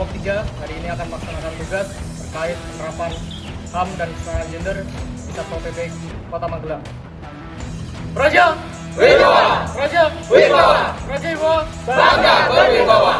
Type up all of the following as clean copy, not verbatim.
kelompok 3 hari ini akan melaksanakan tugas terkait penerapan HAM dan kesetaraan gender di Satpol PP Kota Magelang. Praja Wibawa, Praja Wibawa, Praja Wibawa, Bangga berwibawa.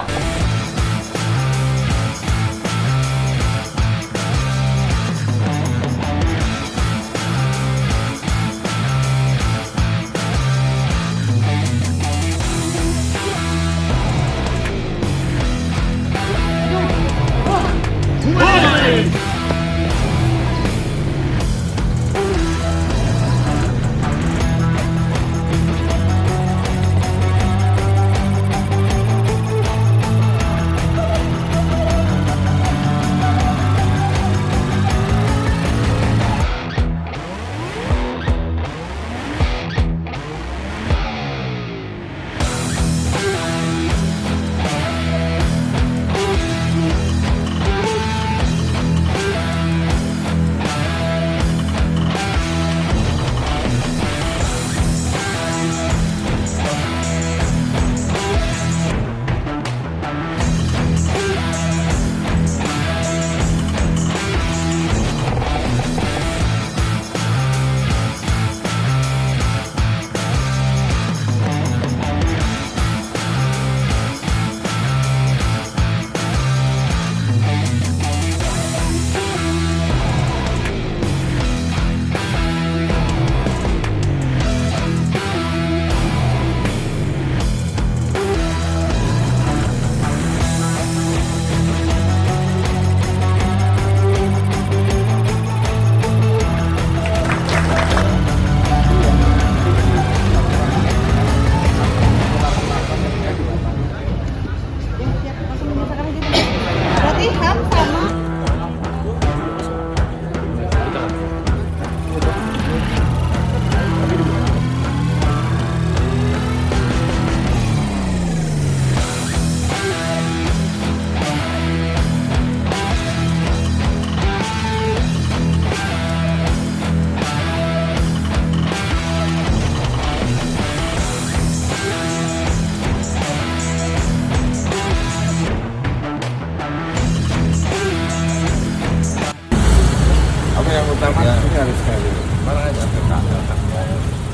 Yang utama ini harus sekali mana aja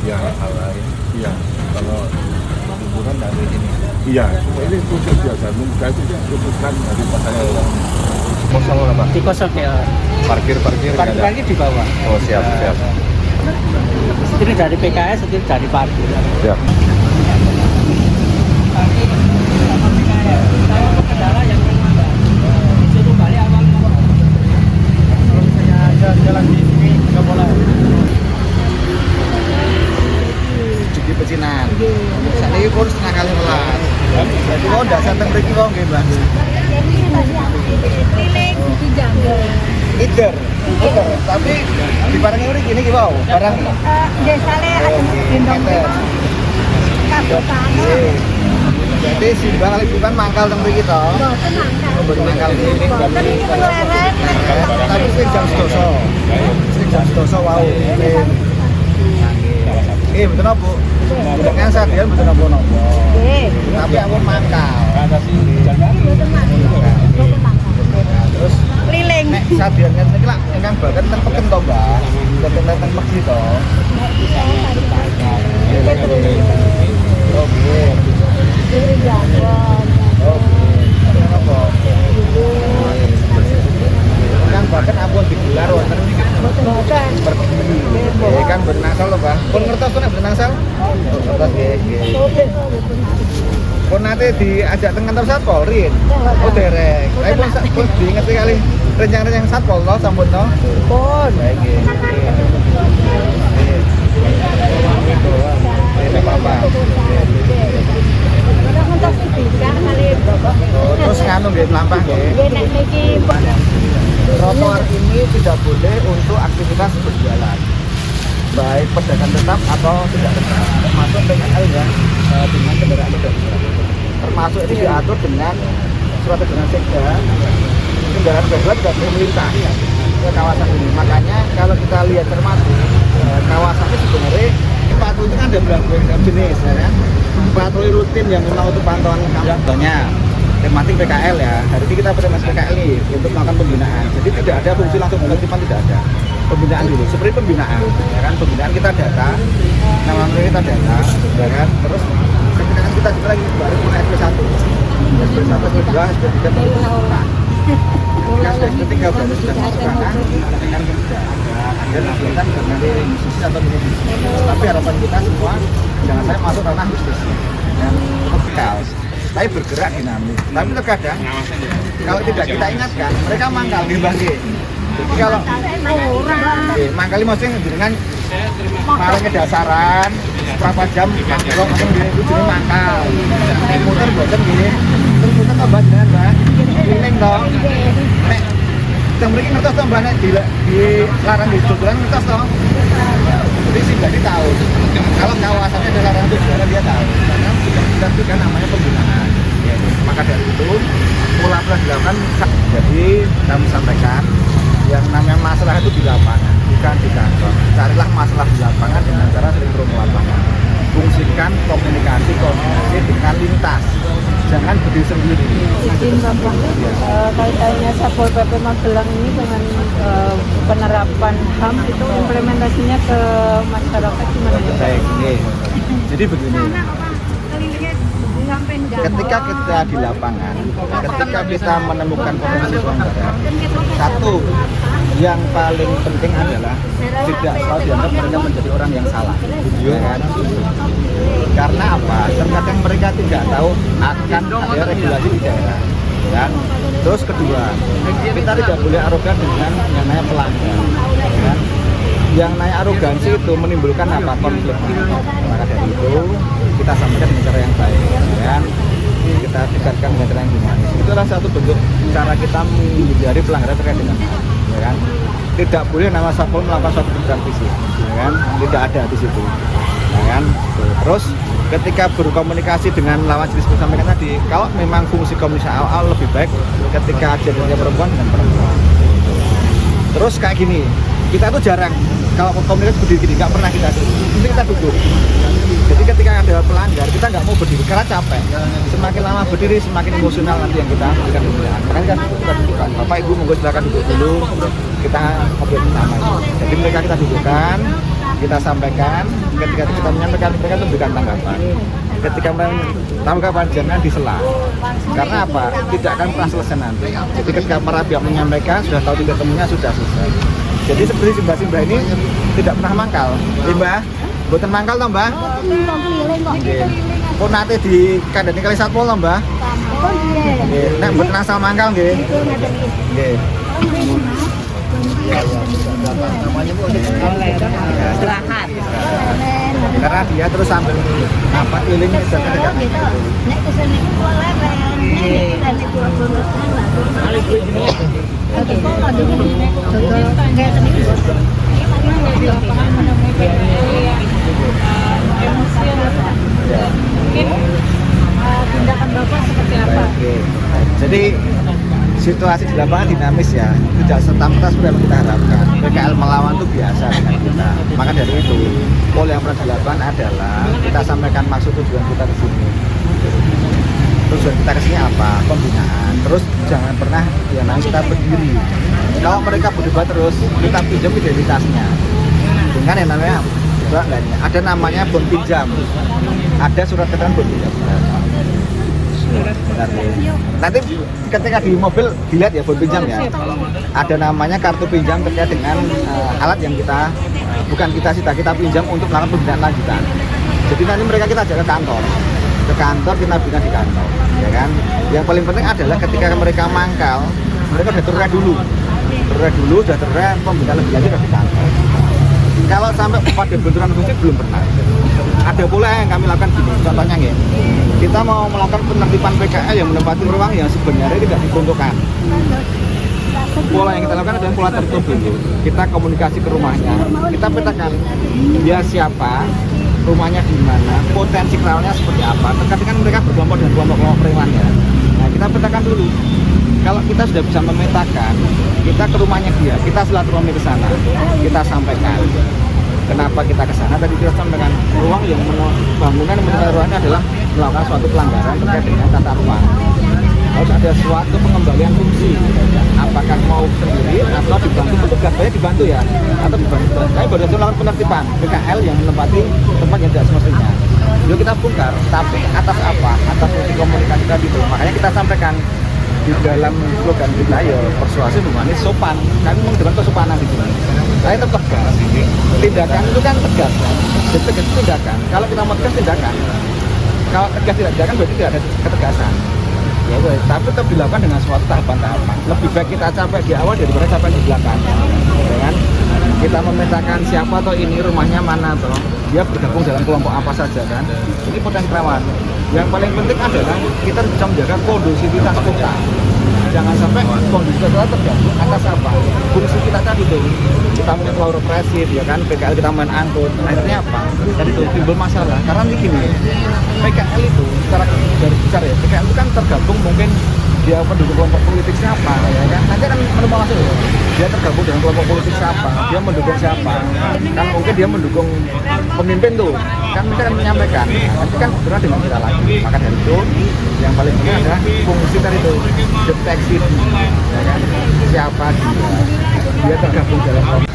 ya hal lain iya kalau liburan dari ini iya ini khusus biasa mudah itu khususkan dari pasarnya orang kosong apa Di kosong ya. parkir Parkir di bawah. oh siap Ini dari PKS, ini dari parkir. siap Jalan di sini nggak boleh. Di pecinan. Saat ini pun setengah kali melas. Jadi kau tidak santai pergi kau nggak bang? Keliling di Jambu. Ider. Tapi di barangnya ini gini kau barang. Desane ada gendong kabupaten. Jadi simbang kali bukan mangkal teng mriki to. Boten mangkal. Boten mangkal ini. Boten iki keleren. Tapi sing jam 12. Sing jam 12 wau. Betul apa? Dengan sadian betul apa? Nggih. Tapi aku mangkal. Boten mangkal. Terus Keliling. nek sadian ngene iki lak ingkang baken ten peken to, Mbak. Boten ten megi to. Oke. Di Jambon. Apa? Yang bahkan ampun digelar wonten Boten. berkebun. Kan bernangsal lho, Bang. Pun ngertos to nek bernangsal? Ngertos nggih. Pun nate diajak teng kantor Satpol Rin. Oh derek. Tapi pun diingeti kali rencang-rencang Satpol to sampun to. Pun. Baik nggih. Ini apa-apa. Ora mentok bisa kali Bapak. Terus nganu nggih mlampah nggih. Nggih nek niki Trotoar ini tidak boleh untuk aktivitas berjalan, baik pedagang tetap atau tidak tetap, termasuk PKL ya, dengan kendaraan roda 2. Termasuk ini diatur dengan surat edaran Sekda, kendaraan roda 2 tidak boleh melintas ke kawasan ini. Makanya kalau kita lihat cermati, kawasan ini sebenarnya patroli itu kan ada berbagai jenis, ya kan? Patroli rutin yang memang untuk pantauan kampanye. tematik PKL ya. Hari ini kita tematik PKL nih untuk melakukan pembinaan. Jadi tidak ada fungsi langsung penertiban, tidak ada. Pembinaan dulu, seperti pembinaan, ya kan? Pembinaan kita data, nama mereka kita data, ya kan? Terus ketika kita juga lagi baru punya SP1, SP1, SP2, SP3 baru nah, ketika SP3 berarti sudah masuk ranah, kan ada nanti kan nanti bisnis atau bisnis. Tapi harapan kita semua jangan saya masuk ranah bisnis dan vertikal. Tapi bergerak dinamis. Tapi terkadang kalau tidak kita ingatkan, mereka mangkal di bangke. Jadi kalau mangkali maksudnya dengan malingnya dasaran berapa jam kalau langsung di ujungnya mangkal. Naik motor bosan gini, terus motor tambah dengan mbak, keliling dong. Nek, yang mereka ngertos dong mbak, nek dilarang di jualan ngertos dong. Jadi si Badi tahu. Kalau kawasannya ada larangan itu sebenarnya dia tahu. Karena sudah juga namanya pembinaan. Ya, maka dari itu pola dilakukan. Jadi kami sampaikan yang namanya masalah itu di lapangan, bukan di kantor. Carilah masalah di lapangan dengan cara sering turun ke lapangan. Fungsikan komunikasi, koordinasi dengan lintas. Jangan berdiri sendiri. Izin Bapak, kaitannya Satpol PP Magelang ini dengan penerapan HAM itu implementasinya ke masyarakat gimana ya? Baik, ini. Jadi begini. Ketika kita di lapangan, ketika kita menemukan potensi pelanggaran, satu yang paling penting adalah tidak selalu dianggap mereka menjadi orang yang salah, ya kan? Karena apa? Terkadang mereka tidak tahu akan ada regulasi di daerah, ya. Terus kedua, kita tidak boleh arogan dengan yang namanya pelanggar, ya. Yang naik arogansi itu menimbulkan apa? Konflik. Maka dari itu kita sampaikan dengan cara yang baik, kan? Kita tingkatkan dengan cara yang humanis. Itulah satu bentuk cara kita menghindari pelanggaran terkait dengan ya kan? Tidak boleh nama Satpol melakukan suatu tindakan fisik, ya kan? Tidak ada di situ, ya kan? Terus ketika berkomunikasi dengan lawan jenis yang sampaikan tadi, kalau memang fungsi komunikasi awal lebih baik ketika jadinya perempuan dengan perempuan. Terus kayak gini, kita tuh jarang kalau komunikasi berdiri gini, nggak pernah kita mesti kita duduk. Jadi ketika ada pelanggar, kita nggak mau berdiri karena capek. Semakin lama berdiri, semakin emosional nanti yang kita berikan pembinaan. Makanya kan kita dudukkan. Bapak Ibu monggo silakan duduk dulu. Kita ngobrol bersama. Jadi mereka kita dudukkan, kita sampaikan. Ketika kita menyampaikan, mereka memberikan tanggapan. Ketika tanggapan jangan disela. Karena apa? Tidak akan pernah selesai nanti. Jadi ketika para pihak menyampaikan, sudah tahu titik temunya sudah selesai. Jadi seperti Simbah ini tidak pernah mangkal. Mbak, buatan mangkal toh Mbak? Pun nanti di kandani kali Satpol toh Mbak? Nek buatan asal mangkal nggih. Nggih. Namanya Bu istirahat. Karena dia terus sambil apa keliling dan kedekat. Nek kesini boleh tindakan Bapak seperti apa? Jadi situasi di lapangan dinamis ya, tidak serta-merta seperti yang kita harapkan. PKL melawan itu biasa dengan kita. Maka dari itu, pola yang pernah dilakukan adalah kita sampaikan maksud tujuan kita di sini. Tujuan kita kesini apa? Pembinaan. Terus jangan pernah yang namanya kita berdiri. Kalau mereka berdebat terus, kita pinjam identitasnya. Dengan yang namanya ada namanya bon pinjam. Ada surat keterangan bon pinjam. Nanti ketika di mobil dilihat ya bon pinjam ya. Ada namanya kartu pinjam terkait dengan alat yang kita bukan kita sita, kita pinjam untuk melakukan pembinaan lanjutan. Jadi nanti mereka kita ajak ke kantor kita bina di kantor, ya kan? Yang paling penting adalah ketika mereka mangkal, mereka sudah terurah dulu, sudah terurah pembinaan lebih lanjut di kantor. Kalau sampai pada benturan fisik belum pernah. Ada pula yang kami lakukan gini, contohnya ya, kita mau melakukan penertiban PKL yang menempati ruang yang sebenarnya tidak diperuntukkan. Pola yang kita lakukan adalah pola tertutup dulu. Kita komunikasi ke rumahnya, kita petakan dia siapa, rumahnya di mana, potensi kerawanannya seperti apa. Terkadang kan mereka berkelompok dengan kelompok-kelompok premannya. Nah, kita petakan dulu. Kalau kita sudah bisa memetakan, kita ke rumahnya dia, kita silaturahmi ke sana, kita sampaikan kenapa kita ke sana. Tadi kita sampaikan ruang yang bangunan yang ruangnya adalah melakukan suatu pelanggaran terkait dengan tata ruang. harus ada suatu pengembalian fungsi, apakah mau sendiri atau dibantu petugas. Saya dibantu ya, atau dibantu. Saya baru saja melakukan penertiban PKL yang menempati tempat yang tidak semestinya. Yuk kita bongkar, tapi atas apa? Atas fungsi komunikasi tadi itu. Makanya kita sampaikan di dalam slogan kita ya persuasif humanis sopan. Kami menggunakan kesopanan di sini. Saya tetap tegas. Tindakan itu kan tegas. Jadi tegas itu tindakan. Kalau kita mau tegas tindakan. Kalau tegas tidak tindakan berarti tidak ada ketegasan. Ya, tapi tetap dilakukan dengan suatu tahapan-tahapan. Lebih baik kita capai di awal daripada capai di belakang. Dengan kita memetakan siapa atau ini rumahnya mana atau dia bergabung dalam kelompok apa saja kan. Ini potensi rawan. Yang paling penting adalah kita bisa menjaga kondusivitas kota. Jangan sampai kondusivitas terganggu atas apa? Fungsi kita tadi tuh, kita main terlalu represif ya kan, PKL kita main angkut. Akhirnya apa? Jadi itu timbul masalah. Karena ini gini, PKL itu secara garis besar ya, PKL itu kan tergabung mungkin dia mendukung kelompok politik siapa ya kan, nanti kan menemukan langsung ya, dia tergabung dengan kelompok politik siapa, dia mendukung siapa, kan mungkin dia mendukung pemimpin tuh, kan kita akan menyampaikan, nanti kan benar dengan kita lagi. Maka dari itu yang paling penting adalah fungsi tadi itu deteksi, ya kan, siapa dia tergabung dalam kelompok.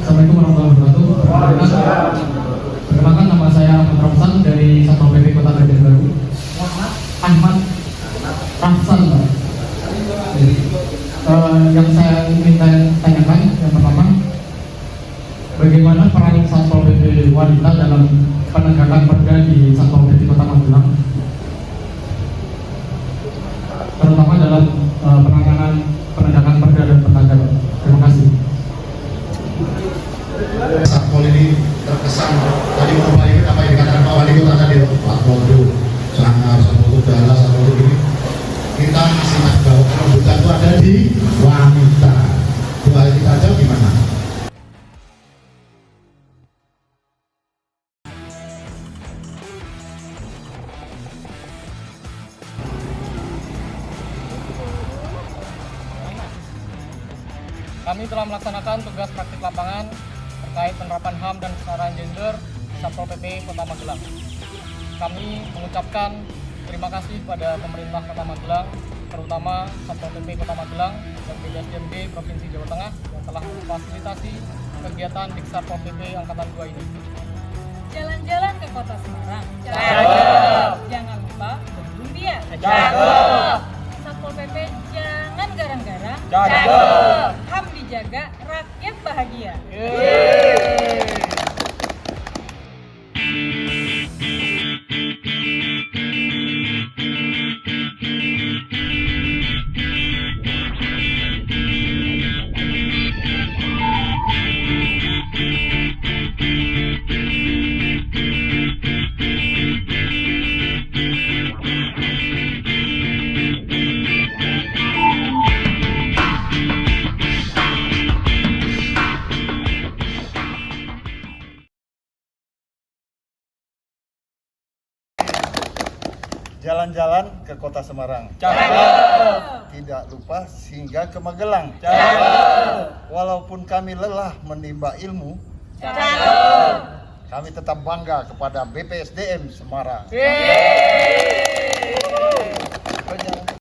Assalamualaikum warahmatullahi wabarakatuh. Perkenalkan, nama saya Ahmad Ramsan dari Satpol PP Kota Banjarbaru. Ahmad Ramsan, Pak. Jadi, yang saya ingin tanyakan yang pertama, bagaimana peran Satpol PP wanita dalam penegakan perda di Satpol PP Kota Magelang, terutama dalam penanganan penegakan perda dan penegak. Terima kasih. Satpol ini terkesan tadi kembali apa yang dikatakan Pak Wali Kota tadi, Pak Prodo, Sangar, Satpol Udara, Satpol ini kita masih bahwa kelembutan itu ada di wanita. Dua hal kita aja gimana? Kami telah melaksanakan tugas praktik lapangan terkait penerapan HAM dan kesetaraan gender di Satpol PP Kota Magelang. Kami mengucapkan terima kasih kepada pemerintah Kota Magelang, terutama Satpol PP Kota Magelang dan BDSDMD Provinsi Jawa Tengah yang telah memfasilitasi kegiatan di Satpol PP Angkatan 2 ini. Jalan-jalan ke Kota Semarang. Cakep. Jangan lupa berburu biar. Cakep. Satpol PP jangan garang-garang. Cakep. HAM dijaga, rakyat bahagia. Yeay. Jalan-jalan ke Kota Semarang. Tidak lupa singgah ke Magelang. Walaupun kami lelah menimba ilmu, kami tetap bangga kepada BPSDM Semarang. Yeay.